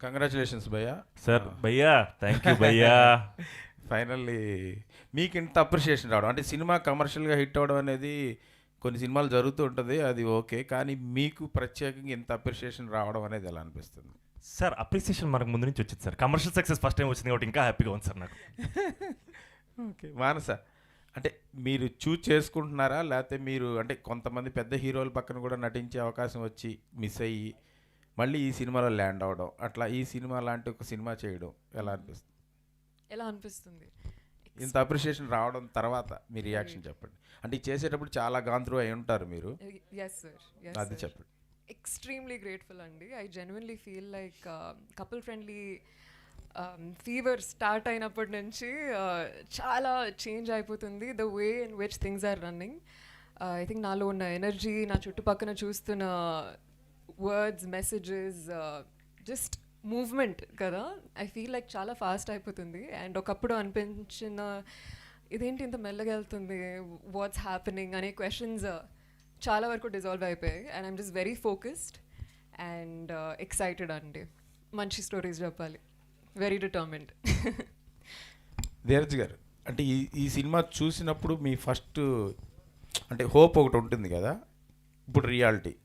Congratulations భయ్యా. Sir భయ్యా, thank you భయ్యా. ఫైనల్లీ మీకు ఇంత అప్రిషియేషన్ రావడం, అంటే సినిమా కమర్షియల్గా హిట్ అవ్వడం అనేది కొన్ని సినిమాలు జరుగుతూ ఉంటుంది, అది ఓకే. కానీ మీకు ప్రత్యేకంగా ఇంత అప్రిషియేషన్ రావడం అనేది ఎలా అనిపిస్తుంది? సార్ అప్రిసియేషన్ మనకు ముందు నుంచి వచ్చింది sir. Commercial success first time వచ్చింది కాబట్టి ఇంకా హ్యాపీగా ఉంది సార్ నాకు. ఓకే. మానస, అంటే మీరు చూజ్ చేసుకుంటున్నారా, లేకపోతే మీరు అంటే కొంతమంది పెద్ద హీరోల పక్కన కూడా నటించే అవకాశం వచ్చి మిస్ అయ్యి మళ్ళీ ఈ సినిమాలో ల్యాండ్ అవడం, అట్లా ఈ సినిమా లాంటి ఒక సినిమా చేయడం ఎలా అనిపిస్తుంది? ఇంత అప్రిషియేషన్ రావడం తర్వాత మీ రియాక్షన్ చెప్పండి. అంటే ఇది చేసేటప్పుడు చాలా గాంత్రు అయి ఉంటారు మీరు. అది చెప్పండి. ఎక్స్ట్రీమ్లీ గ్రేట్ఫుల్ అండి. I genuinely feel like couple friendly fever start అయినప్పటి నుంచి చాలా చేంజ్ అయిపోతుంది the way in which things are running. I think నాలో ఉన్న ఎనర్జీ, నా చుట్టుపక్కన చూస్తున్న వర్డ్స్, మెసేజెస్, జస్ట్ మూవ్మెంట్ కదా, ఐ ఫీల్ లైక్ చాలా ఫాస్ట్ అయిపోతుంది. అండ్ ఒకప్పుడు అనిపించిన ఇదేంటి ఇంత మెల్లగా వెళ్తుంది, వాట్స్ హ్యాపెనింగ్ అనే క్వశ్చన్స్ చాలా వరకు డిజాల్వ్ అయిపోయాయి. And I'm just very focused and excited అండి. మంచి స్టోరీస్ చెప్పాలి, వెరీ డిటర్మిన్డ్. ధీరజ్ గారు, అంటే ఈ సినిమా చూసినప్పుడు మీ ఫస్ట్ అంటే హోప్ ఒకటి ఉంటుంది కదా, ఇప్పుడు రియాలిటీ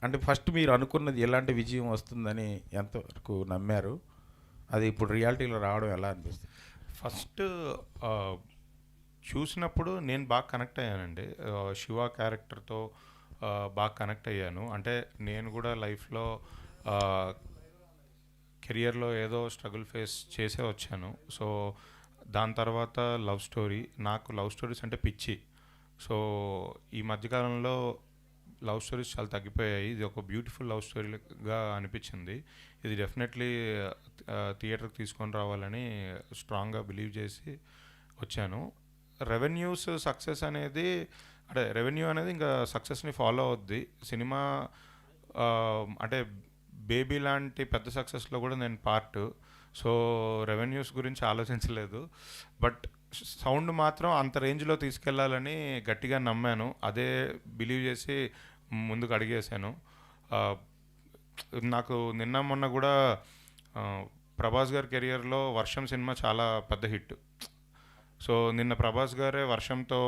అంటే ఫస్ట్ మీరు అనుకున్నది ఎలాంటి విజయం వస్తుందని ఎంతవరకు నమ్మారు, అది ఇప్పుడు రియాలిటీలో రావడం ఎలా అనిపిస్తుంది? ఫస్ట్ చూసినప్పుడు నేను బాగా కనెక్ట్ అయ్యానండి. శివ క్యారెక్టర్తో బాగా కనెక్ట్ అయ్యాను. అంటే నేను కూడా లైఫ్లో కెరియర్లో ఏదో స్ట్రగుల్ ఫేస్ చేసే వచ్చాను. సో దాని తర్వాత లవ్ స్టోరీ, నాకు లవ్ స్టోరీస్ అంటే పిచ్చి. సో ఈ మధ్యకాలంలో లవ్ స్టోరీస్ చాలా తగ్గిపోయాయి. ఇది ఒక బ్యూటిఫుల్ లవ్ స్టోరీగా అనిపించింది. ఇది డెఫినెట్లీ థియేటర్కి తీసుకొని రావాలని స్ట్రాంగ్గా బిలీవ్ చేసి వచ్చాను. రెవెన్యూస్ సక్సెస్ అనేది, అంటే రెవెన్యూ అనేది ఇంకా సక్సెస్ని ఫాలో అవుద్ది. సినిమా అంటే బేబీ లాంటి పెద్ద సక్సెస్లో కూడా నేను పార్ట్. సో రెవెన్యూస్ గురించి ఆలోచించలేదు. బట్ సౌండ్ మాత్రం అంత రేంజ్లో తీసుకెళ్లాలని గట్టిగా నమ్మాను. అదే బిలీవ్ చేసి ముందుకు అడిగేశాను. నాకు నిన్న మొన్న కూడా ప్రభాస్ గారి కెరియర్లో వర్షం సినిమా చాలా పెద్ద హిట్. సో నిన్న ప్రభాస్ గారే వర్షంతో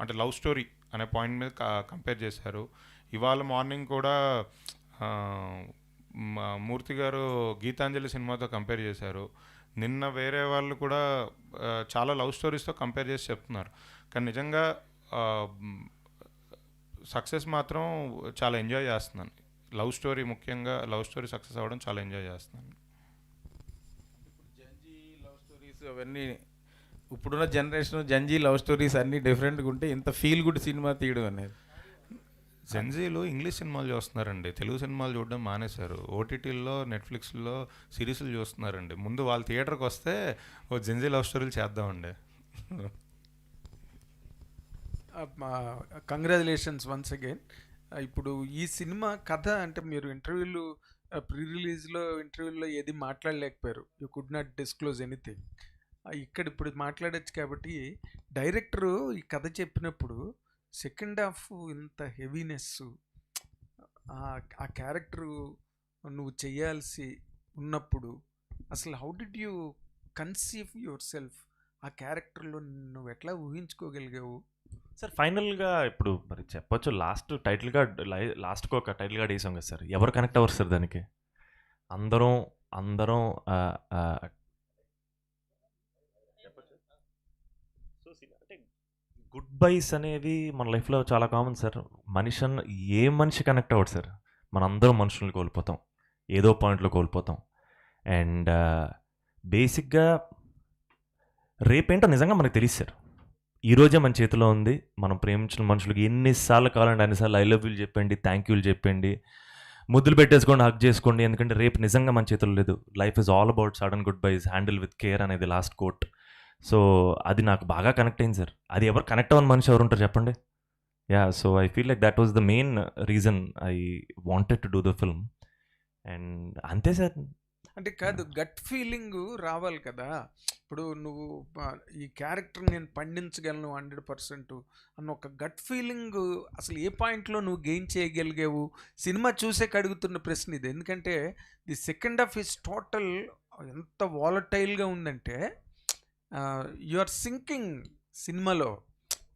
అంటే లవ్ స్టోరీ అనే పాయింట్ మీద కంపేర్ చేశారు. ఇవాళ మార్నింగ్ కూడా మూర్తి గారు గీతాంజలి సినిమాతో కంపేర్ చేశారు. నిన్న వేరే వాళ్ళు కూడా చాలా లవ్ స్టోరీస్తో కంపేర్ చేసి చెప్తున్నారు. కానీ నిజంగా సక్సెస్ మాత్రం చాలా ఎంజాయ్ చేస్తున్నాను. లవ్ స్టోరీ, ముఖ్యంగా లవ్ స్టోరీ సక్సెస్ అవ్వడం చాలా ఎంజాయ్ చేస్తున్నాను. జంజీ లవ్ స్టోరీస్ అవన్నీ ఇప్పుడున్న జనరేషన్ జంజీ లవ్ స్టోరీస్ అన్నీ డిఫరెంట్గా ఉంటే ఇంత ఫీల్ గుడ్ సినిమా తీయడం అనేది. జెన్జీలు ఇంగ్లీష్ సినిమాలు చూస్తున్నారండి, తెలుగు సినిమాలు చూడడం మానేశారు. ఓటీటీల్లో, నెట్ఫ్లిక్స్లో సిరీస్లు చూస్తున్నారండి. ముందు వాళ్ళు థియేటర్కి వస్తే ఓ జెన్జీ లవ్ స్టోరీలు చేద్దామండి. Congratulations once again. ఇప్పుడు ఈ సినిమా కథ అంటే మీరు ఇంటర్వ్యూలు, ప్రీ రిలీజ్లో ఇంటర్వ్యూల్లో ఏది మాట్లాడలేకపోయారు, you could not disclose anything. ఇక్కడ ఇప్పుడు మాట్లాడచ్చు కాబట్టి డైరెక్టరు ఈ కథ చెప్పినప్పుడు సెకండ్ హాఫ్ ఇంత హెవీనెస్, ఆ క్యారెక్టరు నువ్వు చేయాల్సి ఉన్నప్పుడు అసలు how did you conceive yourself? ఆ క్యారెక్టర్లో నువ్వు ఎట్లా ఊహించుకోగలిగావు? సార్ ఫైనల్గా ఇప్పుడు మరి చెప్పొచ్చు, లాస్ట్కి ఒక టైటిల్ కార్డ్ వేసాం కదా సార్, ఎవరు కనెక్ట్ అవ్వరు సార్ దానికి? అందరం అంటే గుడ్ బైస్ అనేవి మన లైఫ్లో చాలా కామన్ సార్. ఏ మనిషి కనెక్ట్ అవ్వడు సార్. మనందరం మనుషుల్ని కోల్పోతాం, ఏదో పాయింట్లో కోల్పోతాం. అండ్ బేసిక్గా రేపేంటో నిజంగా మనకు తెలియదు సార్. ఈరోజే మన చేతిలో ఉంది. మనం ప్రేమించిన మనుషులకి ఎన్నిసార్లు కావాలంటే అన్నిసార్లు ఐ లవ్ యూలు చెప్పండి, థ్యాంక్ యూలు చెప్పండి, ముద్దులు పెట్టేసుకోండి, హక్ చేసుకోండి. ఎందుకంటే రేపు నిజంగా మన చేతుల్లో లేదు. Life is all about sudden goodbyes, handle with care అనేది లాస్ట్ కోట్. సో అది నాకు బాగా కనెక్ట్ అయింది సార్. అది ఎవరు కనెక్ట్ అవ్వని మనిషి ఎవరు ఉంటారు చెప్పండి? Yeah, so I feel like that was the main reason I wanted to do the film. And అంతే సార్, అంటే కాదు, గట్ ఫీలింగ్ రావాలి కదా. ఇప్పుడు నువ్వు ఈ క్యారెక్టర్ నేను పండించగలను 100% అన్న ఒక గట్ ఫీలింగ్ అసలు ఏ పాయింట్లో నువ్వు గెయిన్ చేయగలిగావు? సినిమా చూసే అడుగుతున్న ప్రశ్న ఇది. ఎందుకంటే the second half is total ఎంత వాలటైల్గా ఉందంటే యు ఆర్ సింకింగ్ సినిమాలో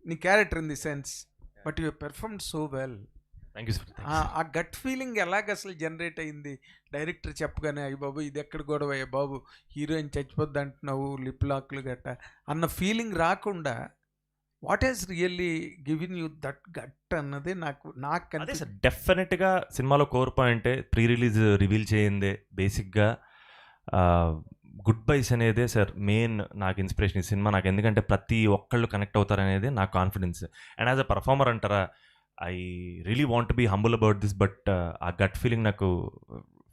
నీ character in the sense, but you perform so well. Thank you sir. ఆ గట్ ఫీలింగ్ ఎలాగ అసలు జనరేట్ అయింది? డైరెక్టర్ చెప్పగానే అయ్యి బాబు ఇది ఎక్కడ గొడవ, అయ్యా బాబు హీరోయిన్ చచ్చిపోద్ది అంటున్నావు, లిప్ లాక్లు గట్ట అన్న ఫీలింగ్ రాకుండా what is really giving you that gut అన్నది నాకు అదే సార్, డెఫినెట్గా సినిమాలో కోర్ పాయింటే ప్రీ రిలీజ్ రివీల్ చేయిందే. బేసిక్గా గుడ్ బైస్ అనేదే సార్ మెయిన్ నాకు ఇన్స్పిరేషన్ ఈ సినిమా నాకు. ఎందుకంటే ప్రతి ఒక్కళ్ళు కనెక్ట్ అవుతారనేది నాకు confidence. And as a performer అంటారా, I really want be humble about this, but ఆ గట్ ఫీలింగ్ నాకు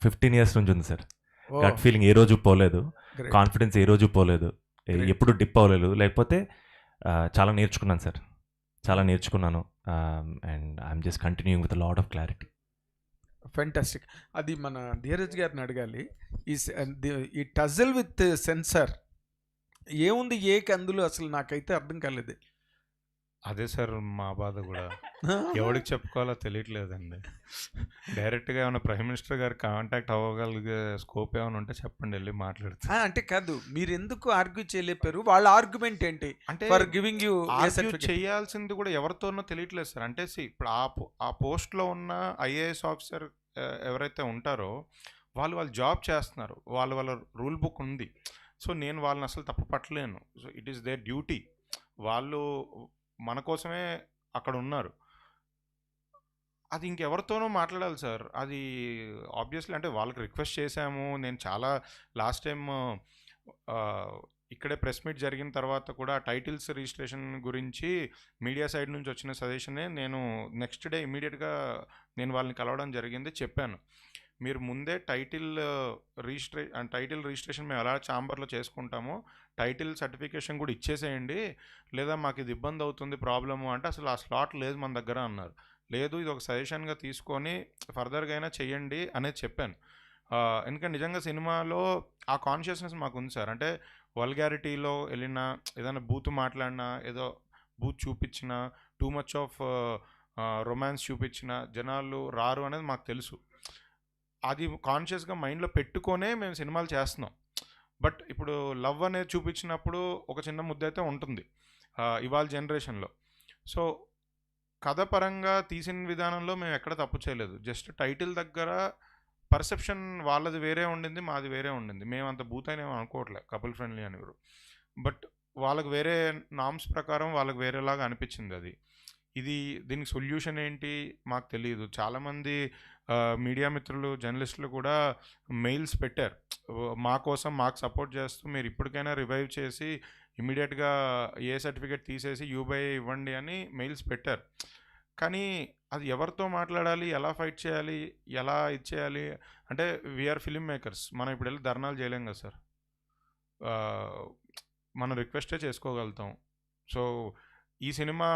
15 years నుంచి ఉంది సార్. గట్ ఫీలింగ్ ఏ రోజు పోలేదు, కాన్ఫిడెన్స్ ఏ రోజు పోలేదు, ఎప్పుడు డిప్ అవ్వలేదు. లేకపోతే చాలా నేర్చుకున్నాను సార్, చాలా నేర్చుకున్నాను. And I'm just continuing with lot of clarity. Fantastic. అది మన ధీరజ్ గారిని అడగాలి. ఈ టజల్ విత్ సెన్సార్ ఏముంది ఏకి అందులో అసలు నాకైతే అర్థం కాలేదు. అదే సార్ మా బాధ కూడా. ఎవరికి చెప్పుకోవాలో తెలియట్లేదండి. డైరెక్ట్గా ఏమైనా ప్రైమ్ మినిస్టర్ గారు కాంటాక్ట్ అవ్వగలిగే స్కోప్ ఏమైనా ఉంటే చెప్పండి, వెళ్ళి మాట్లాడుతా. అంటే కాదు, మీరు ఎందుకు ఆర్గ్యూ చేయలేపారు? వాళ్ళ ఆర్గ్యుమెంట్ ఏంటి అంటే ఫర్ గివింగ్ యూ చేయాల్సింది కూడా ఎవరితోనో తెలియట్లేదు సార్. అంటే ఇప్పుడు ఆ పోస్ట్లో ఉన్న ఐఏఎస్ ఆఫీసర్ ఎవరైతే ఉంటారో వాళ్ళు జాబ్ చేస్తున్నారు, వాళ్ళ రూల్ బుక్ ఉంది. సో నేను వాళ్ళని అసలు తప్పు పట్టలేను. So it is their duty. వాళ్ళు మన కోసమే అక్కడ ఉన్నారు. అది ఇంకెవరితోనో మాట్లాడాలి సార్. అది ఆబ్వియస్లీ అంటే వాళ్ళకి రిక్వెస్ట్ చేశాము. నేను చాలా లాస్ట్ టైం ఇక్కడే ప్రెస్ మీట్ జరిగిన తర్వాత కూడా టైటిల్స్ రిజిస్ట్రేషన్ గురించి మీడియా సైడ్ నుంచి వచ్చిన సజెషనే నేను నెక్స్ట్ డే ఇమీడియట్గా నేను వాళ్ళని కలవడం జరిగింది. చెప్పాను, మీరు ముందే టైటిల్ రిజిస్ట్రేషన్ మేము ఎలా ఛాంబర్లో చేసుకుంటామో టైటిల్ సర్టిఫికేషన్ కూడా ఇచ్చేసేయండి, లేదా మాకు ఇది ఇబ్బంది అవుతుంది ప్రాబ్లము అంటే అసలు ఆ స్లాట్ లేదు మన దగ్గర అన్నారు. లేదు, ఇది ఒక సజెషన్గా తీసుకొని ఫర్దర్గా అయినా చెయ్యండి అనేది చెప్పాను. ఎందుకంటే నిజంగా సినిమాలో ఆ కాన్షియస్నెస్ మాకు ఉంది సార్. అంటే వల్గారిటీలో వెళ్ళినా, ఏదైనా బూత్ మాట్లాడినా, ఏదో బూత్ చూపించినా, టూ మచ్ ఆఫ్ రొమాన్స్ చూపించినా జనాలు రారు అనేది మాకు తెలుసు. అది కాన్షియస్గా మైండ్లో పెట్టుకొనే మేము సినిమాలు చేస్తున్నాం. బట్ ఇప్పుడు లవ్ అనేది చూపించినప్పుడు ఒక చిన్న ముద్ద అయితే ఉంటుంది ఇవాళ జనరేషన్లో. సో కథ పరంగా తీసిన విధానంలో మేము ఎక్కడ తప్పు చేయలేదు. జస్ట్ టైటిల్ దగ్గర పర్సెప్షన్ వాళ్ళది వేరే ఉండింది, మాది వేరే ఉండింది. మేము అంత బూతైనా అనుకోవట్లే కపుల్ ఫ్రెండ్లీ అని. బట్ వాళ్ళకి వేరే నామ్స్ ప్రకారం వాళ్ళకి వేరేలాగా అనిపించింది. అది దీనికి సొల్యూషన్ ఏంటి మాకు తెలియదు. చాలామంది మీడియా మిత్రులు, జర్నలిస్టులు కూడా మెయిల్స్ పెట్టారు మా కోసం, మాకు సపోర్ట్ చేస్తూ మీరు ఇప్పటికైనా రివైవ్ చేసి ఇమీడియట్గా ఏ సర్టిఫికేట్ తీసేసి యూబీఐ ఇవ్వండి అని మెయిల్స్ పెట్టారు. కానీ అది ఎవరితో మాట్లాడాలి, ఎలా ఫైట్ చేయాలి, ఎలా ఇచ్చేయాలి అంటే వీఆర్ ఫిలిం మేకర్స్. మనం ఇప్పుడు వెళ్ళి ధర్నాలు చేయలేం కదా సార్. మనం రిక్వెస్టే చేసుకోగలుగుతాం. సో ఈ సినిమా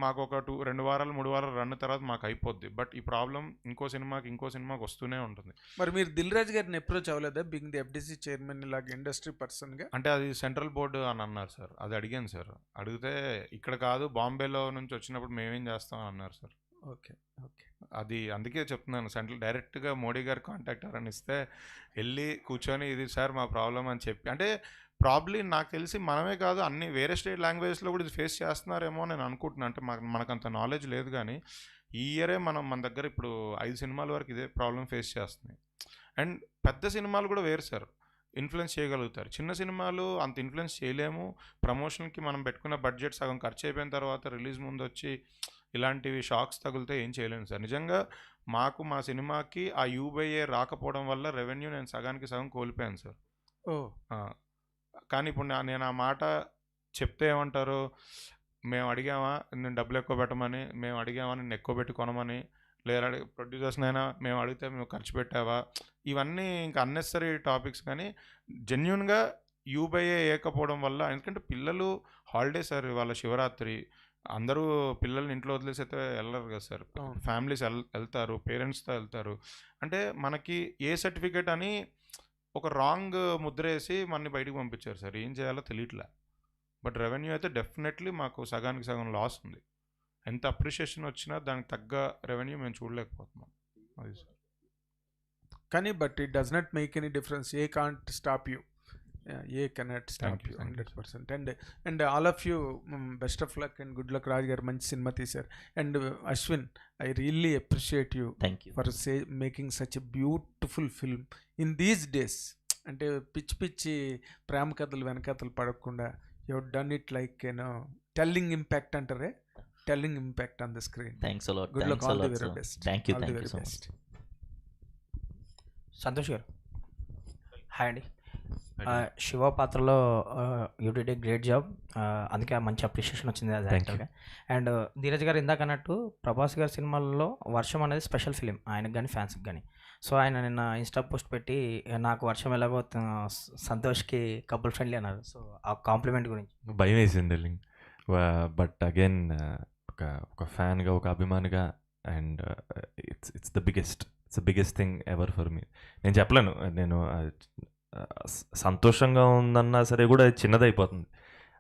మాకు ఒక 2 వారాలు 3 వారాలు రన్ తర్వాత మాకు అయిపోద్ది. బట్ ఈ ప్రాబ్లం ఇంకో సినిమాకి వస్తూనే ఉంటుంది. మరి మీరు దిల్ రాజు గారిని అప్రోచ్ అవ్వలేదా బింగ్ ది ఎఫ్డిసి చైర్మన్ ఇలాగ ఇండస్ట్రీ పర్సన్గా? అంటే అది సెంట్రల్ బోర్డు అని అన్నారు సార్. అది అడిగాను సార్. అడిగితే ఇక్కడ కాదు, బాంబేలో నుంచి వచ్చినప్పుడు మేమేం చేస్తాం అన్నారు సార్. Okay okay. అది అందుకే చెప్తున్నాను, సెంట్రల్ డైరెక్ట్గా మోడీ గారు కాంటాక్ట్ అని ఇస్తే వెళ్ళి కూర్చొని ఇది సార్ మా ప్రాబ్లం అని చెప్పి, అంటే ప్రాబ్లీ నాకు తెలిసి మనమే కాదు అన్ని వేరే స్టేట్ లాంగ్వేజ్లో కూడా ఇది ఫేస్ చేస్తున్నారేమో నేను అనుకుంటున్నాను. అంటే మనకంత నాలెడ్జ్ లేదు, కానీ ఈ ఇయరే మన దగ్గర ఇప్పుడు 5 సినిమాల వరకు ఇదే ప్రాబ్లం ఫేస్ చేస్తున్నాయి. అండ్ పెద్ద సినిమాలు కూడా వేరు సార్, ఇన్ఫ్లుయెన్స్ చేయగలుగుతారు. చిన్న సినిమాలు అంత ఇన్ఫ్లుయెన్స్ చేయలేము. ప్రమోషన్కి మనం పెట్టుకున్న బడ్జెట్ సగం ఖర్చు అయిపోయిన తర్వాత రిలీజ్ ముందు వచ్చి ఇలాంటివి షాక్స్ తగిలితే ఏం చేయలేము సార్. నిజంగా మా సినిమాకి ఆ యూబీఐ రాకపోవడం వల్ల రెవెన్యూ నేను సగానికి సగం కోల్పోయాను సార్. కానీ ఇప్పుడు నేను ఆ మాట చెప్తే ఏమంటారు, మేము అడిగామా నేను డబ్బులు ఎక్కువ పెట్టమని, మేము అడిగామా నేను ఎక్కువ పెట్టి కొనమని, లేదా ప్రొడ్యూసర్స్నైనా మేము అడిగితే మేము ఖర్చు పెట్టావా, ఇవన్నీ ఇంకా అన్నెసరీ టాపిక్స్. కానీ జెన్యున్గా యూబీఐ వేయకపోవడం వల్ల, ఎందుకంటే పిల్లలు హాలిడే సార్, వాళ్ళ శివరాత్రి, అందరూ పిల్లల్ని ఇంట్లో వదిలేసి అయితే వెళ్ళరు కదా సార్. ఫ్యామిలీస్ వెళ్తారు, పేరెంట్స్తో వెళ్తారు. అంటే మనకి ఏ సర్టిఫికేట్ అని ఒక రాంగ్ ముద్రేసి మనని బయటికి పంపించారు సార్. ఏం చేయాలో తెలియట్లే. బట్ రెవెన్యూ అయితే డెఫినెట్లీ మాకు సగానికి సగం లాస్ ఉంది. ఎంత అప్రిషియేషన్ వచ్చినా దానికి తగ్గ రెవెన్యూ మేము చూడలేకపోతున్నాం. అది సార్. కానీ but it does not make any difference. A can't stop you. A cannot stop you 100%. And all of you best of luck and good luck. Raj గారు మంచి సినిమా తీశారు. And Ashwin, I really appreciate you thank you. For making such a beautiful film in these days. అంటే పిచ్చి పిచ్చి ప్రేమ కథలు వెనకథలు పడకుండా you done it like telling impact అంటారే, telling impact on the screen. Thanks a lot. Good luck. All the very best. Thank you. All the thank you very so much. Best. Santosh గారు hi అండి. శివ పాత్రలో you did a great job. అందుకే మంచి appreciation వచ్చింది అది యాక్చువల్గా. And Dheeraj గారు ఇందాక అన్నట్టు ప్రభాస్ గారి సినిమాల్లో వర్షం అనేది స్పెషల్ ఫిలిం ఆయనకు కానీ ఫ్యాన్స్కి కానీ. సో ఆయన నిన్న ఇన్స్టా పోస్ట్ పెట్టి నాకు వర్షం ఎలాగో సంతోష్కి కపుల్ ఫ్రెండ్లీ అన్నారు. సో ఆ కాంప్లిమెంట్ గురించి భయం వేసింది డార్లింగ్. బట్ అగైన్ ఒక ఫ్యాన్గా, ఒక అభిమానిగా, and it's the biggest thing ever for me. నేను చెప్పలేను, నేను సంతోషంగా ఉందన్నా సరే కూడా అది చిన్నదైపోతుంది.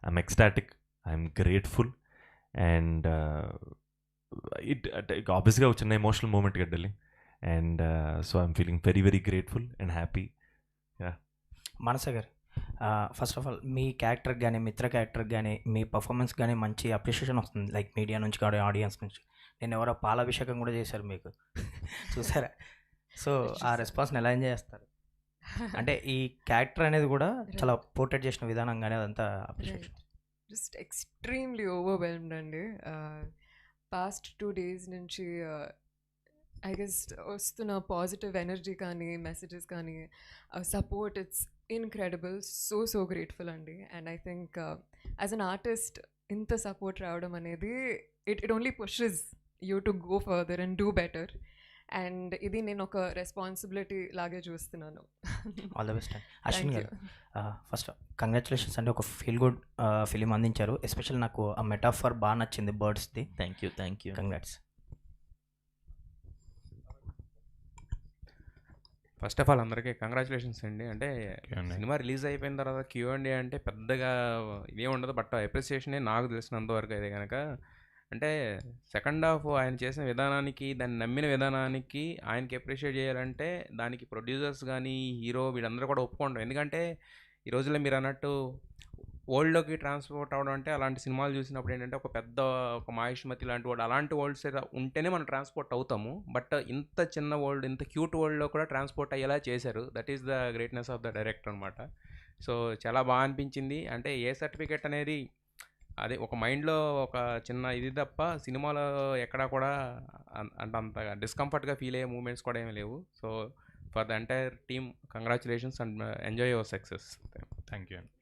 I'm ecstatic, I'm grateful, and ఆబ్వియస్గా ఒక చిన్న emotional moment darling. And so I'm feeling very very grateful and happy. Manasa garu, first of all మీ క్యారెక్టర్కి కానీ మిత్ర క్యారెక్టర్కి కానీ మీ పర్ఫార్మెన్స్ కానీ మంచి అప్రిషియేషన్ వస్తుంది, లైక్ మీడియా నుంచి కానీ ఆడియన్స్ నుంచి. నేను ఎవరో పాలాభిషేకం కూడా చేశారు మీకు చూసారా? సో ఆ రెస్పాన్స్ని ఎలా ఎంజాయ్ చేస్తారు? అంటే ఈ క్యారెక్టర్ అనేది కూడా చాలా పోర్ట్రేట్ చేసిన విధానం కానీ అదంతా అప్రిషియేషన్. జస్ట్ ఎక్స్ట్రీమ్లీ ఓవర్వెల్మ్డ్ అండి. పాస్ట్ 2 days నుంచి ఐ గెస్ వస్తున్న పాజిటివ్ ఎనర్జీ కానీ మెసేజెస్ కానీ support, it's incredible. So grateful అండి. And I think as an artist ఇంత సపోర్ట్ రావడం అనేది it only pushes you to go further and do better. And ఇది నేను ఒక రెస్పాన్సిబిలిటీ లాగే చూస్తున్నాను. All the best. అశ్విన్ గారు, ఫస్ట్ కంగ్రాచులేషన్స్ అండి. ఒక ఫీల్ గుడ్ ఫిలిం అందించారు. ఎస్పెషల్ నాకు ఆ మెటాఫర్ బాగా నచ్చింది, బర్డ్స్ది. Thank you. Thank you. Congrats. First of all అందరికీ కంగ్రాచులేషన్స్ అండి. అంటే సినిమా రిలీజ్ అయిపోయిన తర్వాత Q&A అంటే పెద్దగా ఇదేం ఉండదు, బట్ అప్రిసియేషనే నాకు తెలిసినంత వరకు అయితే కనుక. అంటే సెకండ్ హాఫ్ ఆయన చేసిన విధానానికి, దాన్ని నమ్మిన విధానానికి ఆయనకి అప్రిషియేట్ చేయాలంటే దానికి ప్రొడ్యూసర్స్ కానీ హీరో వీళ్ళందరూ కూడా ఒప్పుకుంటారు. ఎందుకంటే ఈ రోజుల్లో మీరు అన్నట్టు వరల్డ్లోకి ట్రాన్స్పోర్ట్ అవ్వడం అంటే అలాంటి సినిమాలు చూసినప్పుడు ఏంటంటే ఒక మహేష్మతి లాంటి వాడు, అలాంటి వరల్డ్స్ ఉంటేనే మనం ట్రాన్స్పోర్ట్ అవుతాము. బట్ ఇంత చిన్న వరల్డ్, ఇంత క్యూట్ వరల్డ్లో కూడా ట్రాన్స్పోర్ట్ అయ్యేలా చేశారు. That is the greatness of the director అనమాట. సో చాలా బాగా అనిపించింది. అంటే ఏ సర్టిఫికేట్ అనేది అదే ఒక మైండ్లో ఒక చిన్న ఇది తప్ప సినిమాలో ఎక్కడా కూడా అంటే అంతగా డిస్కంఫర్ట్గా ఫీల్ అయ్యే మూమెంట్స్ కూడా ఏమీ లేవు. So for the entire team congratulations and enjoy your success. Thank you అండి.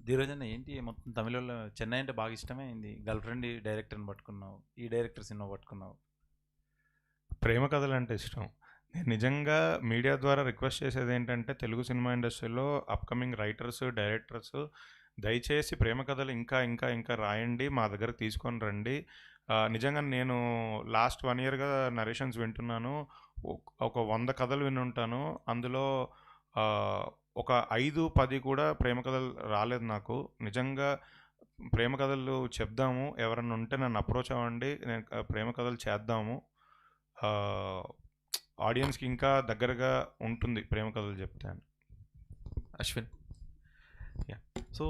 ధీరజ్ అన్న, ఏంటి మొత్తం తమిళలో చెన్నై అంటే బాగా ఇష్టమే అయింది. గర్ల్ ఫ్రెండ్ డైరెక్టర్ని పట్టుకున్నావు, ఈ డైరెక్టర్ సినిమా పట్టుకున్నావు. ప్రేమ కథలు అంటే ఇష్టం. నేను నిజంగా మీడియా ద్వారా రిక్వెస్ట్ చేసేది ఏంటంటే తెలుగు సినిమా ఇండస్ట్రీలో అప్కమింగ్ రైటర్స్, డైరెక్టర్స్ దయచేసి ప్రేమ కథలు ఇంకా ఇంకా ఇంకా రాయండి, మా దగ్గరకు తీసుకొని రండి. నిజంగా నేను లాస్ట్ 1 yearగా నరేషన్స్ వింటున్నాను. ఒక 100 కథలు వినుంటాను. అందులో ఒక 5-10 కూడా ప్రేమ కథలు రాలేదు నాకు. నిజంగా ప్రేమ కథలు చెప్దాము, ఎవరన్నా ఉంటే నన్ను అప్రోచ్ అవ్వండి, నేను ప్రేమ కథలు చేద్దాము. ఆడియన్స్కి ఇంకా దగ్గరగా ఉంటుంది ప్రేమ కథలు చెప్తాను. Ashwin. Yeah. So,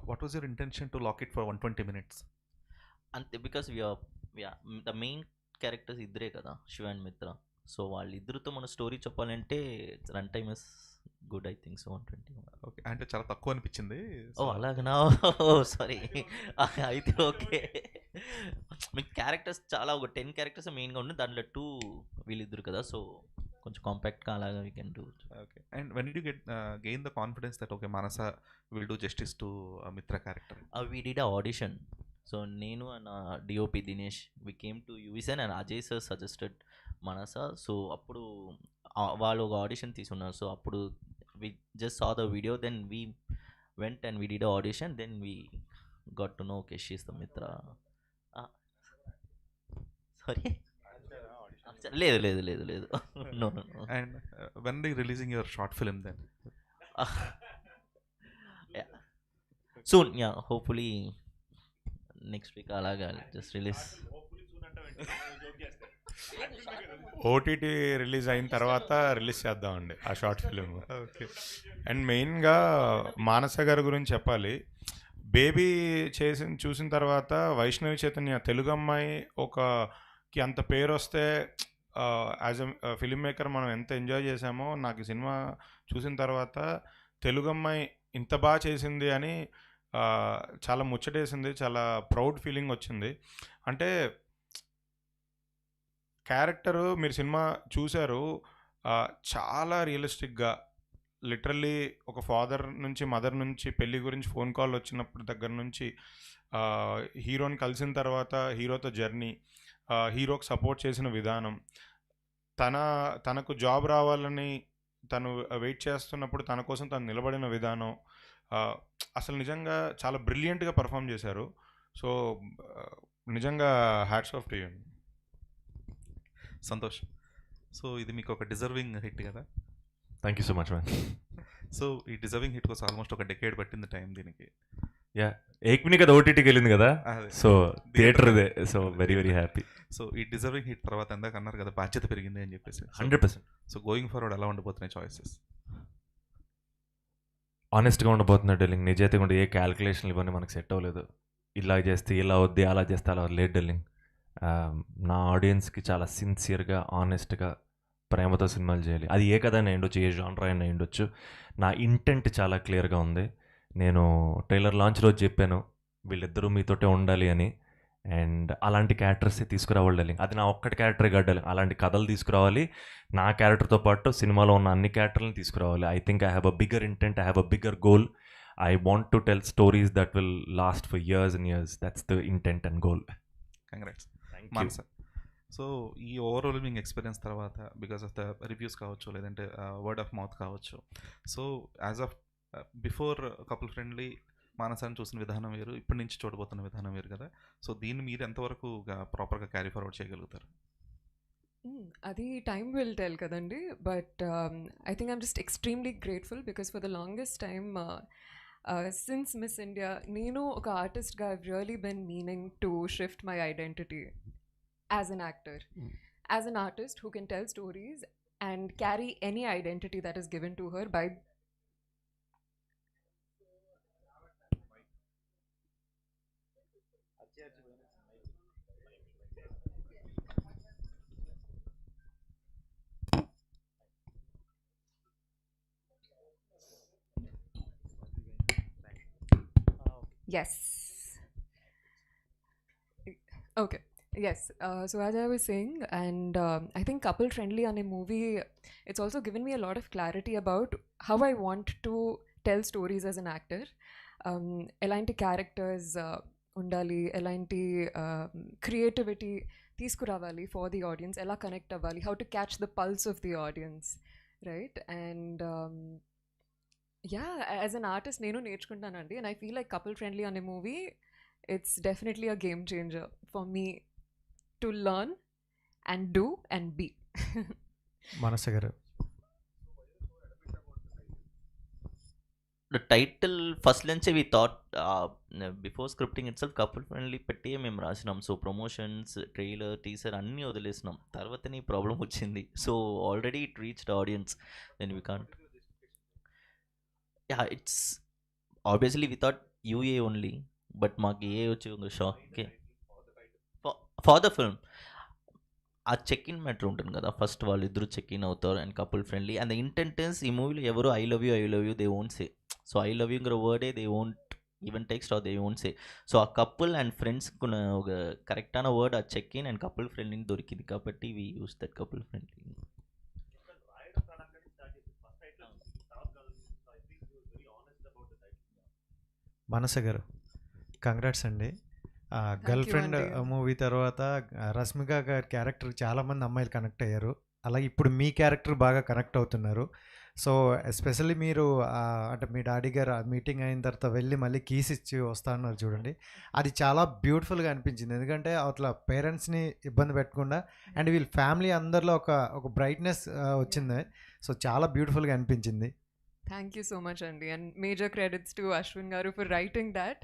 what was your intention to lock it for 120 minutes? అంతే, బికాస్ ద మెయిన్ క్యారెక్టర్స్ ఇద్దరే కదా, శివ అండ్ మిత్ర. సో వాళ్ళిద్దరితో మన స్టోరీ చెప్పాలంటే run time is good, I think so 120. Okay, అంటే చాలా తక్కువ అనిపించింది. ఓ అలాగనా? ఓ సారీ. అయితే ఓకే. మీ క్యారెక్టర్స్ చాలా ఒక 10 క్యారెక్టర్స్ మెయిన్గా ఉండి దాంట్లో 2 వీళ్ళిద్దరు కదా, సో కొంచెం కాంపాక్ట్గా అలాగా we can do. Okay. And when did you gain the confidence that okay, Manasa will do justice to Mitra character? We did a audition. So నేను and DOP Dinesh we came to యూవిసన్ and Ajay sir suggested Manasa. So అప్పుడు వాళ్ళు ఒక audition తీసుకున్నారు. So అప్పుడు we just saw the video, then we went and we did a audition, then we got to know okay she is the Mitra. Sorry లేదు లేదు లేదు లేదు no no And when are you releasing your short film then? Soon yeah hopefully next week అలాగా just release. OTT release అయిన తర్వాత release చేద్దామండి ఆ short film. Okay. And మెయిన్గా మానస గారి గురించి చెప్పాలి. బేబీ చూసిన తర్వాత వైష్ణవి చైతన్య తెలుగు అమ్మాయి కి అంత పేరు వస్తే యాజ్ ఎ ఫిలిం మేకర్ మనం ఎంత ఎంజాయ్ చేసామో నాకు ఈ సినిమా చూసిన తర్వాత తెలుగు అమ్మాయి ఇంత బాగా చేసింది అని చాలా ముచ్చటేసింది, చాలా ప్రౌడ్ ఫీలింగ్ వచ్చింది. అంటే క్యారెక్టరు మీరు సినిమా చూశారు, చాలా రియలిస్టిక్గా లిటరల్లీ ఒక ఫాదర్ నుంచి మదర్ నుంచి పెళ్ళి గురించి ఫోన్ కాల్ వచ్చినప్పుడు దగ్గర నుంచి హీరోని కలిసిన తర్వాత హీరోతో జర్నీ, హీరోకి సపోర్ట్ చేసిన విధానం, తనకు జాబ్ రావాలని తను వెయిట్ చేస్తున్నప్పుడు తన కోసం తను నిలబడిన విధానం, అసలు నిజంగా చాలా బ్రిలియంట్గా పర్ఫామ్ చేశారు. సో నిజంగా hats off to you. Santosh, so ఇది మీకు ఒక డిజర్వింగ్ హిట్ కదా? Thank you so much man. So ఈ డిజర్వింగ్ హిట్ కోసం ఆల్మోస్ట్ ఒక డెకేడ్ పట్టింది టైం దీనికి. యా, ఏక్మిని కదా ఓటీటీకి వెళ్ళింది కదా, అదే. సో థియేటర్ ఇదే. So very very happy. So ఈ డిజర్వింగ్ హిట్ తర్వాత ఎందాక అన్నారు కదా బాధ్యత పెరిగింది అని చెప్పేసి. 100%. సో గోయింగ్ ఫార్వర్డ్ ఎలా ఉండబోతున్నాయి చాయిసెస్? ఆనెస్ట్గా ఉండబోతున్నాడు డెల్లింగ్. నిజాయితీగా ఉండే ఏ క్యాలిక్యులేషన్లు ఇవన్నీ మనకు సెట్ అవ్వలేదు. ఇలా చేస్తే ఇలా వద్ది, అలా చేస్తే అలా లేదు డెల్లింగ్. నా ఆడియన్స్కి చాలా సిన్సియర్గా ఆనెస్ట్గా ప్రేమతో సినిమాలు చేయాలి. అది ఏ కథ అయినా ఉండొచ్చు, ఏ జానర్ అయినా ఉండొచ్చు. నా ఇంటెంట్ చాలా క్లియర్గా ఉంది. నేను ట్రైలర్ లాంచ్ రోజు చెప్పాను వీళ్ళిద్దరూ మీతోటే ఉండాలి అని. అండ్ అలాంటి క్యారెక్టర్సే తీసుకురావాలి డెల్లింగ్. అది నా ఒక్కటి క్యారెక్టరే కాదు డెల్లింగ్, అలాంటి కథలు తీసుకురావాలి. నా క్యారెక్టర్తో పాటు సినిమాలో ఉన్న అన్ని క్యారెక్టర్లను తీసుకురావాలి. I think I have a bigger intent, I have a bigger goal. I want to tell stories that will last for years and years. That's the intent and goal. Congrats Manasa. So ఈ overwhelming experience తర్వాత because of the reviews కావచ్చు, లేదంటే word of mouth కావచ్చు, so as of before couple friendly మానసాన్ని చూసిన విధానం వేరు, ఇప్పటి నుంచి చూడబోతున్న విధానం వేరు కదా. సో దీన్ని మీరు ఎంతవరకు ప్రాపర్గా క్యారీ ఫార్వర్డ్ చేయగలుగుతారు? అది టైమ్ విల్ టెల్ కదండి. But I think I'm just extremely grateful because for the longest time since Miss India నేను ఒక ఆర్టిస్ట్గా I've really been meaning to shift my identity as an actor, as an artist who can tell stories and carry any identity that is given to her by yes okay. Yes, so as I was saying, and I think Couple Friendly on a movie, it's also given me a lot of clarity about how I want to tell stories as an actor. Elanti characters undali, elanti creativity తీసుకురావాలి for the audience, ఎలా connect అవ్వాలి, how to catch the pulse of the audience, right? And yeah, as an artist నేను నేర్చుకుంటానండి, and I feel like Couple Friendly on a movie, it's definitely a game changer for me to learn and do and be. Manasa garu, the title first lunch we thought before scripting itself couple friendly petti mem rasinam. So promotions, trailer, teaser anni odilesnam. Tarvata ni problem ochindi, so already it reached audience, then we can't. Yeah, it's obviously we thought UA only, but maku A vachi unga shock. Okay, for the film ఆ check in matter ఉంటుంది కదా, first వాళ్ళు ఇద్దరు check in అవుతారు and couple friendly. And the intentions ఈ మూవీలో ఎవరు I love you they won't say. So I love you ఇంకర వర్డే they won't even text or they won't say. So ఆ కపుల్ అండ్ ఫ్రెండ్స్కి ఒక కరెక్ట్ అయిన వర్డ్ ఆ check in and couple friendly దొరికింది కాబట్టి we use that couple friendly. Manasa garu, congrats అండి. గర్ల్ ఫ్రెండ్ మూవీ తర్వాత రష్మిక గారి క్యారెక్టర్ చాలామంది అమ్మాయిలు కనెక్ట్ అయ్యారు. అలాగే ఇప్పుడు మీ క్యారెక్టర్ బాగా కనెక్ట్ అవుతున్నారు. సో ఎస్పెషల్లీ మీరు అంటే మీ డాడీ గారు ఆ మీటింగ్ అయిన తర్వాత వెళ్ళి మళ్ళీ కీస్ ఇచ్చి వస్తా అన్నారు చూడండి, అది చాలా బ్యూటిఫుల్గా అనిపించింది. ఎందుకంటే అట్లా పేరెంట్స్ని ఇబ్బంది పెట్టకుండా అండ్ వీళ్ళ ఫ్యామిలీ అందరిలో ఒక బ్రైట్నెస్ వచ్చింది. సో చాలా బ్యూటిఫుల్గా అనిపించింది. Thank you so much, Andy. And major credits to Ashwin Garu for writing that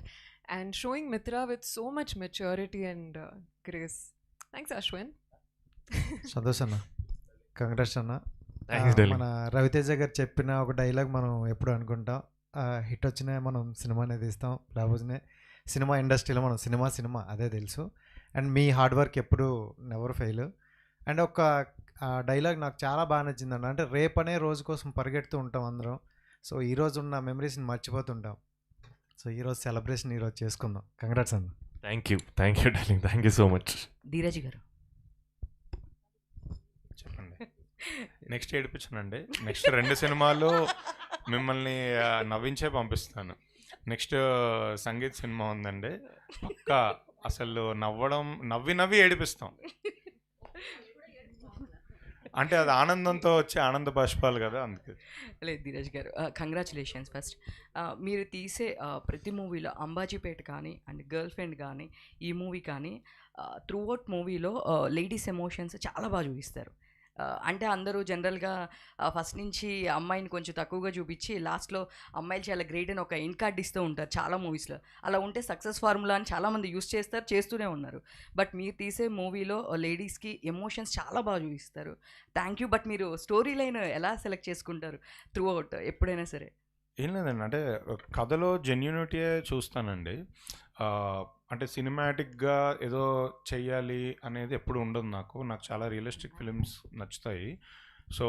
and showing Mitra with so much maturity and grace. Thanks, Ashwin. Santosh అన్న, కంగ్రాట్స్ అన్న. Thanks, darling. మన రవితేజ గారు చెప్పిన ఒక డైలాగ్ మనం ఎప్పుడు అనుకుంటాం, హిట్ వచ్చినా మనం సినిమానే తీస్తాం, లేకపోతే సినిమా ఇండస్ట్రీలో మనం సినిమా అదే తెలుసు. అండ్ మీ హార్డ్ వర్క్ ఎప్పుడు నెవర్ ఫెయిల్. అండ్ ఒక డైలాగ్ నాకు చాలా బాగా నచ్చిందండి. అంటే రేపు అనే రోజు కోసం పరిగెడుతూ ఉంటాం అందరం. సో ఈరోజు ఉన్న మెమరీస్ని మర్చిపోతుంటాం. సో ఈరోజు సెలబ్రేషన్ ఈరోజు చేసుకుందాం. కంగ్రాట్స్ అన్న. Thank you darling, thank you so much. Dheeraj గారు చెప్పండి. నెక్స్ట్ ఏడిపించానండి. నెక్స్ట్ 2 సినిమాలు మిమ్మల్ని నవ్వించే పంపిస్తాను. నెక్స్ట్ సంగీత్ సినిమా ఉందండి, పక్కా అసలు నవ్వి ఏడిపిస్తాం. అంటే అది ఆనందంతో వచ్చే ఆనంద బాష్పాలు కదా, అందుకే. లేదు ధీరజ్ గారు, కంగ్రాచులేషన్స్ ఫస్ట్. మీరు తీసే ప్రతి మూవీలో అంబాజీపేట కానీ అండ్ గర్ల్ ఫ్రెండ్ కానీ ఈ మూవీ కానీ త్రూ అవుట్ మూవీలో లేడీస్ ఎమోషన్స్ చాలా బాగా చూపిస్తారు. అంటే అందరూ జనరల్గా ఫస్ట్ నుంచి అమ్మాయిని కొంచెం తక్కువగా చూపించి లాస్ట్లో అమ్మాయిలు చాలా గ్రేట్ అని ఒక ఎండ్ కార్డ్ ఇస్తూ ఉంటారు చాలా మూవీస్లో. అలా ఉంటే సక్సెస్ ఫార్ములా అని చాలామంది యూస్ చేస్తూనే ఉన్నారు. బట్ మీరు తీసే మూవీలో లేడీస్కి ఎమోషన్స్ చాలా బాగా చూపిస్తారు. Thank you. బట్ మీరు స్టోరీ లైన్ ఎలా సెలెక్ట్ చేసుకుంటారు త్రూ అవుట్ ఎప్పుడైనా సరే? ఏం లేదండి, అంటే కథలో జెన్యూనిటీయే చూస్తానండి. అంటే సినిమాటిక్గా ఏదో చెయ్యాలి అనేది ఎప్పుడు ఉండదు నాకు చాలా రియలిస్టిక్ ఫిలిమ్స్ నచ్చుతాయి. సో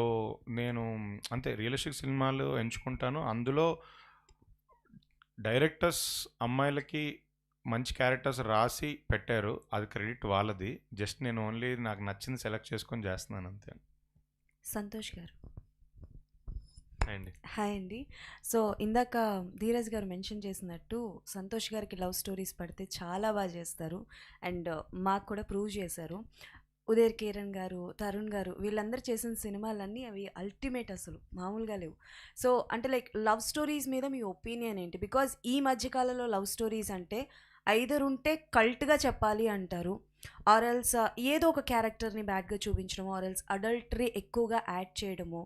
నేను అంతే రియలిస్టిక్ సినిమాలు ఎంచుకుంటాను. అందులో డైరెక్టర్స్ అమ్మాయిలకి మంచి క్యారెక్టర్స్ రాసి పెట్టారు, అది క్రెడిట్ వాళ్ళది. జస్ట్ నేను ఓన్లీ నాకు నచ్చింది సెలెక్ట్ చేసుకొని చేస్తున్నాను అంతే. సంతోష్ గారు. అండి హాయ్ అండి. సో ఇందాక ధీరజ్ గారు మెన్షన్ చేసినట్టు సంతోష్ గారికి లవ్ స్టోరీస్ పడితే చాలా బాగా చేస్తారు అండ్ మాకు కూడా ప్రూవ్ చేశారు. ఉదయ్ కిరణ్ గారు, తరుణ్ గారు వీళ్ళందరూ చేసిన సినిమాలన్నీ అవి అల్టిమేట్, అసలు మామూలుగా లేవు. సో అంటే లైక్ లవ్ స్టోరీస్ మీద మీ ఒపీనియన్ ఏంటి? బికాజ్ ఈ మధ్యకాలంలో లవ్ స్టోరీస్ అంటే ఐదర్ ఉంటే కల్ట్గా చెప్పాలి అంటారు, ఆర్ఎల్స్ ఏదో ఒక క్యారెక్టర్ని బ్యాడ్గా చూపించడము, ఆర్ఎల్స్ అడల్టరీ ఎక్కువగా యాడ్ చేయడము,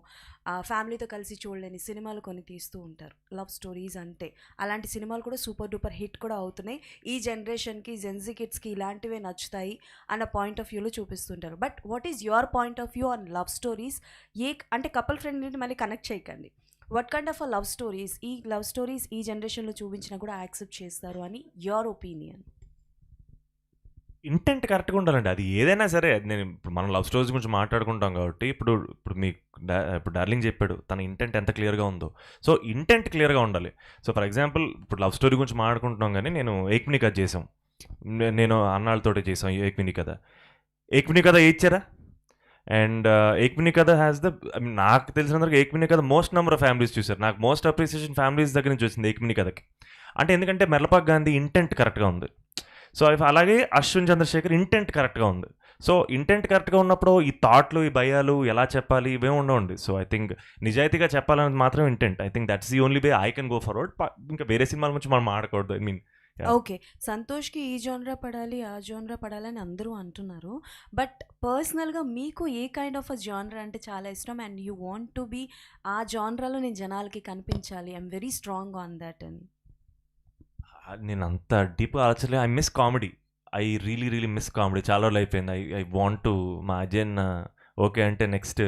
ఫ్యామిలీతో కలిసి చూడలేని సినిమాలు కొన్ని తీస్తూ ఉంటారు లవ్ స్టోరీస్ అంటే. అలాంటి సినిమాలు కూడా సూపర్ డూపర్ హిట్ కూడా అవుతున్నాయి. ఈ జనరేషన్కి జెన్జీ కిడ్స్కి ఇలాంటివే నచ్చుతాయి అన్న పాయింట్ ఆఫ్ వ్యూలో చూపిస్తుంటారు. But what is your point of view on love stories? అంటే కపుల్ ఫ్రెండ్ నుండి మళ్ళీ కనెక్ట్ చేయకండి. What kind of love stories ఈ జనరేషన్లో చూపించినా కూడా యాక్సెప్ట్ చేస్తారు అని యువర్ ఒపీనియన్? ఇంటెంట్ కరెక్ట్గా ఉండాలండి, అది ఏదైనా సరే. నేను ఇప్పుడు మనం లవ్ స్టోరీస్ గురించి మాట్లాడుకుంటాం కాబట్టి ఇప్పుడు ఇప్పుడు డార్లింగ్ చెప్పాడు తన ఇంటెంట్ ఎంత క్లియర్గా ఉందో. సో ఇంటెంట్ క్లియర్గా ఉండాలి. సో ఫర్ ఎగ్జాంపుల్ ఇప్పుడు లవ్ స్టోరీ గురించి మాట్లాడుకుంటున్నాం, కానీ నేను ఏక్మిని కథ చేసాం, నేను అన్నాళ్ళతోటి చేసాం ఏక్మిని కథ. ఏక్మిని కథ ఇచ్చారా? అండ్ ఏక్మిని కథ హ్యాస్ నాకు తెలిసినందుకు ఏక్మిని కథ మోస్ట్ నెంబర్ ఆఫ్ ఫ్యామిలీస్ చూశారు. నాకు మోస్ట్ అప్రిసియేషన్ ఫ్యామిలీస్ దగ్గర నుంచి వచ్చింది ఏక్మిని కథకి. అంటే ఎందుకంటే మెర్లపాక్ గాంధీ ఇంటెంట్ కరెక్ట్గా ఉంది. సో అలాగే అశ్విన్ చంద్రశేఖర్ ఇంటెంట్ కరెక్ట్గా ఉంది. సో ఇంటెంట్ కరెక్ట్గా ఉన్నప్పుడు ఈ థాట్లు, ఈ భయాలు ఎలా చెప్పాలి ఇవే ఉండవండి. సో ఐ థింక్ నిజాయితీగా చెప్పాలనేది మాత్రం intent. I think that's the only way I can go forward. ఇంకా వేరే సినిమాల గురించి మనం ఆడకూడదు. ఐ మీన్ ఓకే, సంతోష్కి ఈ జోనరా పడాలి ఆ జోనరా పడాలని అందరూ అంటున్నారు. బట్ పర్సనల్గా మీకు ఏ కైండ్ ఆఫ్ అ జానరా అంటే చాలా ఇష్టం and you want to be ఆ జానరాలో నేను జనాలకి కనిపించాలి, I'm very strong on that అని? నేను అంత డీప్గా ఆలోచనలేదు. I miss comedy. I really miss comedy. చాలా రోజులు అయిపోయింది. ఐ వాంట్ టు మా అజయన్ ఓకే అంటే నెక్స్ట్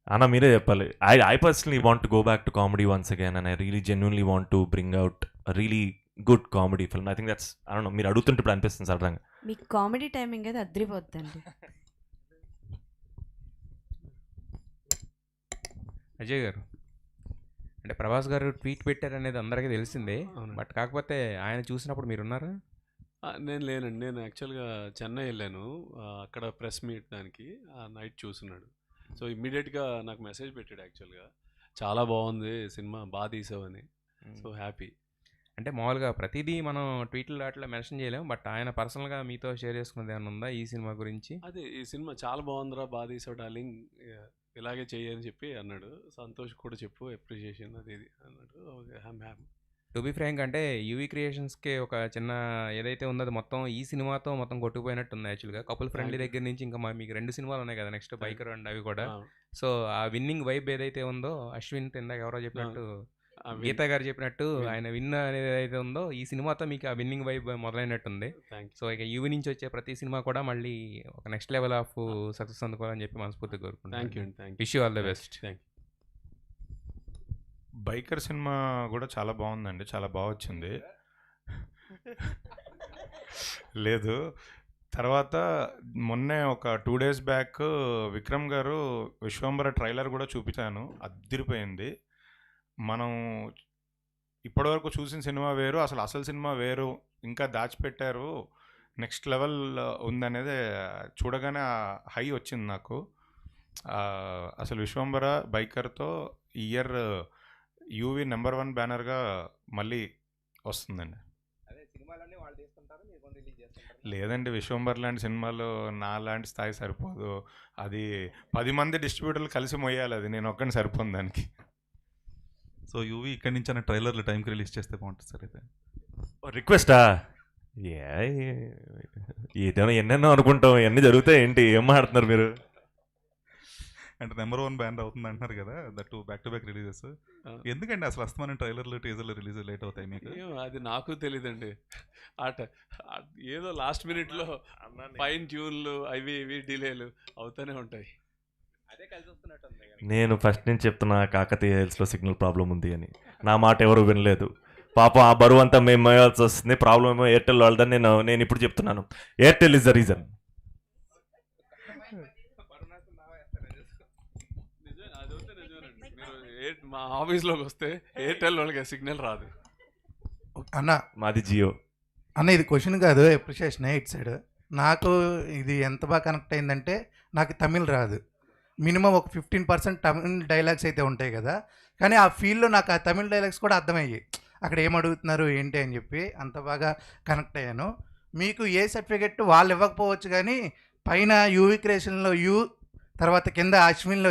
అన్న మీరే చెప్పాలి. I personally want to go back to comedy once again and I really genuinely want to bring out really good comedy film. I think that's I don't know, మీరు అడుగుతుంటే ఇప్పుడు అనిపిస్తుంది సరదాగా. మీకు కామెడీ టైమింగ్ అయితే అద్రిపోద్దండి. అజయ్ గారు, అంటే ప్రభాస్ గారు ట్వీట్ పెట్టారనేది అందరికీ తెలిసిందే. బట్ కాకపోతే ఆయన చూసినప్పుడు మీరు ఉన్నారా? నేను లేనండి. నేను యాక్చువల్గా చెన్నై వెళ్ళాను, అక్కడ ప్రెస్ మీట్ దానికి నైట్ చూస్తున్నాడు. సో ఇమ్మీడియట్గా నాకు మెసేజ్ పెట్టాడు యాక్చువల్గా, చాలా బాగుంది సినిమా, బాగా తీసావని. So happy. అంటే మామూలుగా ప్రతిదీ మనం ట్వీట్లు అట్లా మెన్షన్ చేయలేము, బట్ ఆయన పర్సనల్గా మీతో షేర్ చేసుకున్నది ఏమైనా ఉందా ఈ సినిమా గురించి? అదే ఈ సినిమా చాలా బాగుందిరా, బాగా తీసావు డార్లింగ్, ఇలాగే చెయ్యని చెప్పి అన్నాడు. సంతోష్ కూడా చెప్పు అప్రిషియేషన్ అది ఇది అన్నాడు. ఓకే, హ్యామ్ హ్యామ్. టు బి ఫ్రాంక్ అంటే యూవీ క్రియేషన్స్కి ఒక చిన్న ఏదైతే ఉందో అది మొత్తం ఈ సినిమాతో మొత్తం కొట్టుకుపోయినట్టు ఉంది యాక్చువల్గా. కపుల్ ఫ్రెండ్లీ దగ్గర నుంచి ఇంకా మీకు 2 సినిమాలు ఉన్నాయి కదా నెక్స్ట్, బైకర్ అండ్ అవి కూడా. సో ఆ విన్నింగ్ వైబ్ ఏదైతే ఉందో అశ్విన్ ఇందాక ఎవరో చెప్పినట్టు, గీత గారు చెప్పినట్టు ఆయన విన్ అనేది ఏదైతే ఉందో ఈ సినిమాతో మీకు ఆ విన్నింగ్ వైబ్ మొదలైనట్టుంది. సో ఇక యూవీ నుంచి వచ్చే ప్రతి సినిమా కూడా మళ్ళీ ఒక నెక్స్ట్ లెవెల్ ఆఫ్ సక్సెస్ అందుకోవాలని చెప్పి మనస్ఫూర్తిగా కోరుకుంటున్నాను. Wish you all the best. Biker cinema కూడా చాలా బాగుందండి, చాలా బాగా వచ్చింది. లేదు, తర్వాత మొన్నే ఒక 2 days బ్యాక్ విక్రమ్ గారు విశ్వంబర ట్రైలర్ కూడా చూపించాను, అదిరిపోయింది. మనం ఇప్పటివరకు చూసిన సినిమా వేరు, అసలు సినిమా వేరు, ఇంకా దాచిపెట్టారు, నెక్స్ట్ లెవెల్ ఉందనేది చూడగానే హై వచ్చింది నాకు. అసలు విశ్వంబర బైకర్తో ఈ ఇయర్ యూవీ నెంబర్ 1 బ్యానర్గా మళ్ళీ వస్తుందండి. లేదండి, విశ్వంబర్ లాంటి సినిమాలు నా లాంటి స్థాయి సరిపోదు, అది 10 మంది డిస్ట్రిబ్యూటర్లు కలిసి మొయ్యాలి, అది నేను ఒక్కడిని సరిపోను దానికి. సో యూవీ ఇక్కడి నుంచి అన్న ట్రైలర్లు టైంకి రిలీజ్ చేస్తే బాగుంటుంది సార్. అయితే రిక్వెస్టా? ఏదైనా ఎన్నెన్నో అనుకుంటాం, ఎన్ని జరుగుతాయి ఏంటి, ఏం మాట్లాడుతున్నారు మీరు? అంటే నెంబర్ 1 బ్యానర్ అవుతుంది అంటున్నారు కదా, that back to back releases. ఎందుకండి అసలు అస్తమానం ట్రైలర్లు టీజర్లు రిలీజ్ లేట్ అవుతాయి మీకు? అది నాకు తెలియదండి. ఏదో లాస్ట్ మినిట్లో ఫైన్ ట్యూన్లు అవి ఇవి డిలేలు అవుతూనే ఉంటాయి. నేను ఫస్ట్ నుంచి చెప్తున్నా కాకతీయ హిల్స్లో సిగ్నల్ ప్రాబ్లం ఉంది అని, నా మాట ఎవరు వినలేదు. పాపం ఆ బరువు అంతా మేము మోయాల్సి వస్తుంది. ప్రాబ్లం ఏమో ఎయిర్టెల్ వాళ్ళదని నేను ఇప్పుడు చెప్తున్నాను. Airtel is the reason. మా ఆఫీస్లోకి వస్తే ఎయిర్టెల్ వాళ్ళకి సిగ్నల్ రాదు అన్న. మాది జియో అన్న. ఇది క్వశ్చన్ కాదు, అప్రిషియేషన్ ఇట్ సైడ్. నాకు ఇది ఎంత బాగా కనెక్ట్ అయిందంటే, నాకు తమిళ్ రాదు, మినిమం ఒక 15% తమిళ్ డైలాగ్స్ అయితే ఉంటాయి కదా, కానీ ఆ ఫీల్డ్లో నాకు ఆ తమిళ్ డైలాగ్స్ కూడా అర్థమయ్యాయి, అక్కడ ఏం అడుగుతున్నారు ఏంటి అని చెప్పి అంత బాగా కనెక్ట్ అయ్యాను. మీకు ఏ సర్టిఫికెట్ వాళ్ళు ఇవ్వకపోవచ్చు, కానీ పైన యూవీ క్రియేషన్లో యూ, తర్వాత కింద అశ్విన్లో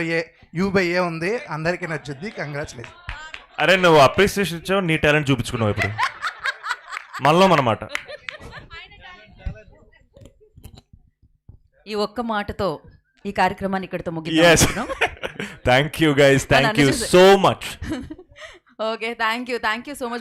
యూ/ఏ ఉంది, అందరికీ నచ్చుద్ది. కంగ్రాచులేషన్. అరే నువ్వు అప్రిసియేషన్ ఇచ్చావు, నీ టాలెంట్ చూపించుకున్నావు ఇప్పుడు మళ్ళీ అన్నమాట. ఈ ఒక్క మాటతో ఈ కార్యక్రమాన్ని ఇక్కడితో ముగిద్దాం. Thank you guys, thank you so much. Okay, thank you so much.